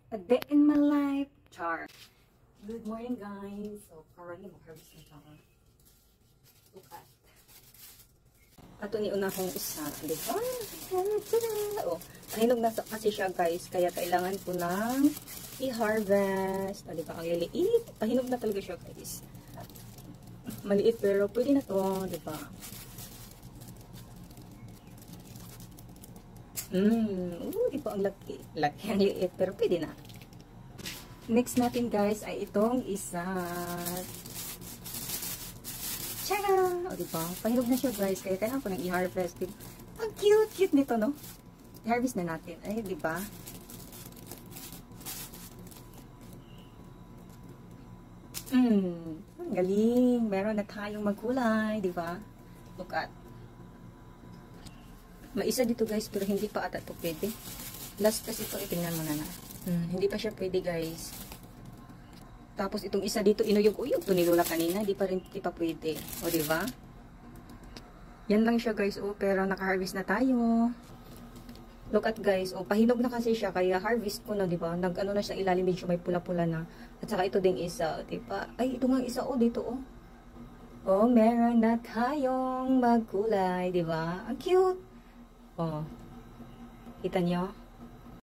A day in my life. Char. Good morning, guys. So, currently, mag-harvest na tayo. Look at. Ato ni una kong isa. Diba? Oh, nahinog na kasi siya, guys. Kaya kailangan ko ng i-harvest. Diba? Ang liliit. Pahinog na talaga siya, guys. Maliit pero pwede na to. Diba? Diba ang laki. Laki ang liit pero pwede na. Next natin, guys, ay itong isa. Tcharam! O, diba? Pahinog na siya, guys. Kaya kailangan ko nang i-harvest. Diba? Ang cute nito, no? I-harvest na natin. Ay, diba? Ang galing. Meron na tayong magkulay, diba? Look at. May isa dito, guys, pero hindi pa ata ito pwede. Last kasi ito, itingnan mo na. Hindi pa siya pwede, guys. Tapos itong isa dito, inuyog-uyog to ni Lola kanina. Hindi pa pwede. O, diba? Yan lang siya, guys. O, pero naka-harvest na tayo. Look at, guys. O, pahinog na kasi siya. Kaya harvest ko na, diba? Nag-ano na siya ilalim. Medyo may pula-pula na. At saka ito ding isa, diba? Ay, ito nga isa, o, dito, o. O, meron na tayong magkulay, diba? Ang cute. O. Kita nyo?